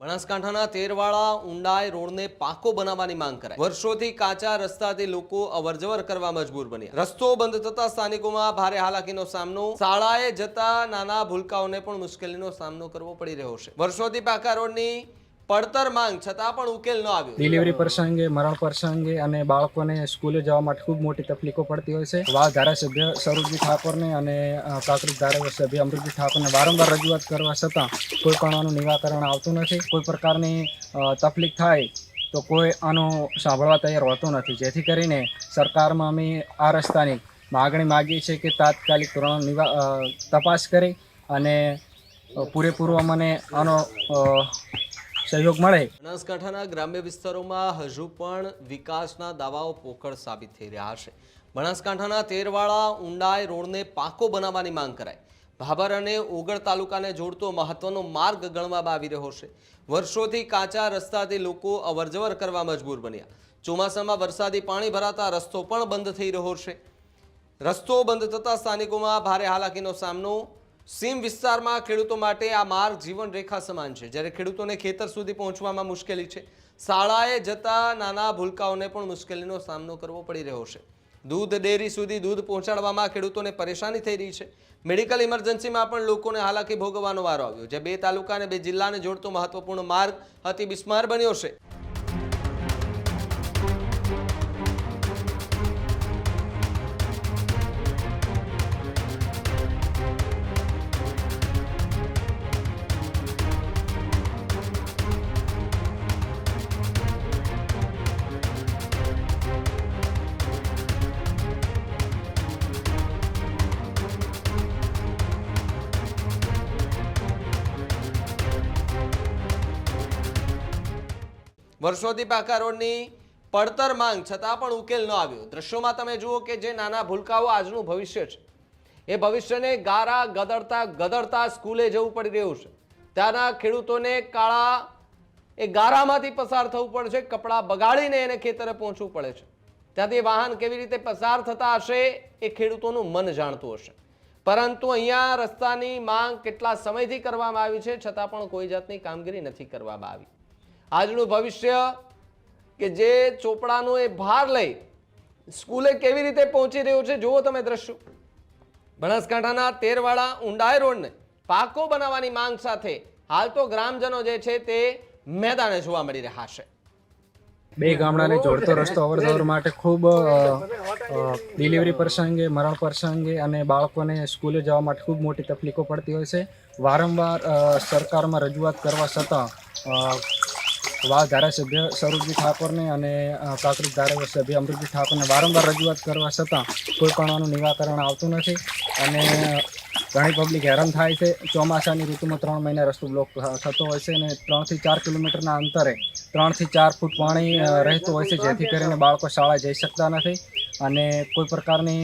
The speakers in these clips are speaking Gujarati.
બનાસકાંઠાના તેરવાળા ઉંડાઈ રોડને પાકો બનાવવાની માંગ કરાઈ। વર્ષોથી કાચા રસ્તાથી લોકો અવરજવર કરવા મજબૂર બન્યા। રસ્તો બંધ થતા સ્થાનિકોમાં ભારે હાલાકીનો સામનો, શાળાએ જતા નાના ભૂલકાઓને પણ મુશ્કેલીનો સામનો કરવો પડી રહ્યો છે। વર્ષોથી પાકા રોડની પડતર માંગ છતાં પણ ઉકેલ ન આવ્યો। ડિલિવરી પ્રસંગે, મરણ પ્રસંગે અને બાળકોને સ્કૂલે જવા માટે ખૂબ મોટી તકલીફો પડતી હોય છે। વાવ ધારાસભ્ય સરોજજી ઠાકોરને અને પ્રાકૃતિક ધારાસભ્ય અમૃતજી ઠાકોરને વારંવાર રજૂઆત કરવા છતાં કોઈ પણ આનું નિરાકરણ આવતું નથી। કોઈ પ્રકારની તકલીફ થાય તો કોઈ આનું સાંભળવા તૈયાર હોતું નથી, જેથી કરીને સરકારમાં અમે આ રસ્તાની માગણી માગીએ છીએ કે તાત્કાલિક ધોરણે તપાસ કરી અને પૂરેપૂરો અમને આનો સહયોગ મળે। બનાસકાંઠાના ગ્રામ્ય વિસ્તારોમાં હજુ પણ વિકાસના દાવાઓ પોકળ સાબિત થઈ રહ્યા છે। બનાસકાંઠાના તેરવાળા ઉંડાઈ રોડને પાકો બનાવવાની માંગ કરાઈ। ભાભર અને ઓગળ તાલુકાને જોડતો મહત્વનો માર્ગ ગણવામાં આવી રહ્યો છે। વર્ષોથી કાચા રસ્તાથી લોકો અવરજવર કરવા મજબૂર બન્યા। ચોમાસામાં વરસાદી પાણી ભરાતા રસ્તો પણ બંધ થઈ રહ્યો છે। રસ્તો બંધ થતા સ્થાનિકોમાં ભારે હાલાકીનો સામનો। સીમ વિસ્તારમાં ખેડૂતો માટે આ માર્ગ જીવન રેખા સમાન છે, જ્યારે ખેડૂતોને ખેતર સુધી પહોંચવામાં મુશ્કેલી છે। શાળાએ જતા નાના ભૂલકાઓને પણ મુશ્કેલીનો સામનો કરવો પડી રહ્યો છે। દૂધ ડેરી સુધી દૂધ પહોંચાડવામાં ખેડૂતોને પરેશાની થઈ રહી છે। મેડિકલ ઇમરજન્સીમાં પણ લોકોને હાલાકી ભોગવવાનો વારો આવ્યો, જે 2 તાલુકા અને 2 જિલ્લાને જોડતો મહત્વપૂર્ણ માર્ગ અતિ બિસ્માર બન્યો છે। વર્ષોથી પાકા રોડની પડતર માંગ છતાં પણ ઉકેલ ન આવ્યો। દ્રશ્યોમાં તમે જુઓ કે જે નાના ભૂલકાઓ આજનું ભવિષ્ય છે, એ ભવિષ્યને ગારા ગદરતા સ્કૂલે જવું પડી રહ્યું છે। ત્યાંના ખેડૂતોને ગારામાંથી પસાર થવું પડે છે, કપડાં બગાડીને એને ખેતરે પહોંચવું પડે છે। ત્યાંથી વાહન કેવી રીતે પસાર થતા હશે એ ખેડૂતોનું મન જાણતું હશે, પરંતુ અહીંયા રસ્તાની માંગ કેટલા સમયથી કરવામાં આવી છે, છતાં પણ કોઈ જાતની કામગીરી નથી કરવામાં આવી। આજનું ભવિષ્ય કે જે ચોપડાનો એ ભાર લઈ સ્કૂલે કેવી રીતે પહોંચી રહ્યો છે, જુઓ તમે દ્રશ્યો। બનાસકાંઠાના તેરવાળા ઉંડાઈ રોડને પાકો બનાવવાની માંગ સાથે હાલ તો ગ્રામજનો જે છે તે મેદાને જોવા મળી રહ્યા છે। બે ગામડાને જોડતો રસ્તો અવરજવર માટે ખૂબ ડિલિવરી પ્રસંગે, મરણ પ્રસંગે અને બાળકોને સ્કૂલે જવા માટે ખૂબ મોટી તકલીફો પડતી હોય છે। વારંવાર સરકારમાં રજૂઆત કરવા છતાં વાવ ધારાસભ્ય સરોજજી ઠાકોરને અને પ્રાકૃતિક ધારાસભ્ય અમૃતજી ઠાકોરને વારંવાર રજૂઆત કરવા છતાં કોઈ પણ આનું નિરાકરણ આવતું નથી અને ઘણી પબ્લિક હેરાન થાય છે। ચોમાસાની ઋતુમાં 3 મહિના રસ્તો બ્લોક થતો હોય છે અને 3 થી 4 કિલોમીટરના અંતરે 3 થી 4 ફૂટ પાણી રહેતું હોય છે, જેથી કરીને બાળકો શાળાએ જઈ શકતા નથી અને કોઈ પ્રકારની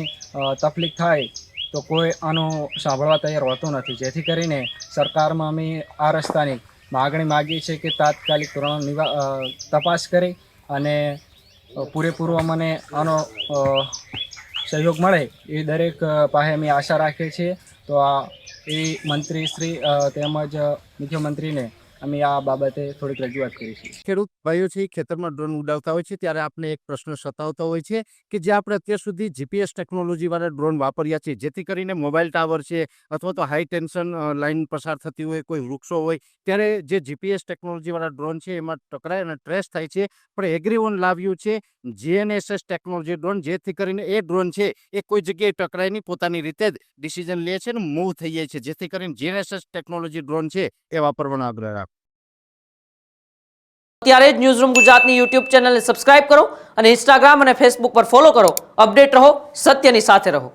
તકલીફ થાય તો કોઈ આનું સાંભળવા તૈયાર હોતું નથી, જેથી કરીને સરકારમાં અમે આ રસ્તાની માગણી માગીએ છીએ કે તાત્કાલિક ધોરણે તપાસ કરી અને પૂરેપૂરો અમને આનો સહયોગ મળે એ દરેક પાસે અમે આશા રાખીએ છીએ। તો આ એ મંત્રીશ્રી તેમજ મુખ્યમંત્રીને અમે આ બાબતે થોડીક રજૂઆત કરી છે। ખેડૂત ભાઈઓ છે ખેતરમાં ડ્રોન ઉડાવતા હોય છે, ત્યારે આપણે એક પ્રશ્ન સતાવતો હોય છે કે જે આપણે અત્યાર સુધી જીપીએસ ટેકનોલોજી વાળા ડ્રોન વાપર્યા છે, જેથી કરીને મોબાઈલ ટાવર છે અથવા તો હાઈ ટેન્શન લાઇન પસાર થતી હોય, કોઈ વૃક્ષો હોય, ત્યારે જે જીપીએસ ટેકનોલોજી વાળા ડ્રોન છે એમાં ટકરાય અને ટ્રેસ થાય છે। પણ એગ્રીવન લાવ્યું છે GNSS ટેકનોલોજી ડ્રોન, જેથી કરીને એ ડ્રોન છે એ કોઈ જગ્યાએ ટકરાય નહીં, પોતાની રીતે જ ડિસિઝન લે છે અને મૂવ થઈ જાય છે, જેથી કરીને GNSS ટેકનોલોજી ડ્રોન છે એ વાપરવાનો આગ્રહ રાખો। અત્યારે જ ન્યૂઝરૂમ ગુજરાતની યુટ્યુબ ચેનલને સબસ્ક્રાઇબ કરો અને ઇન્સ્ટાગ્રામ અને ફેસબુક પર ફોલો કરો। અપડેટ રહો, સત્યની સાથે રહો।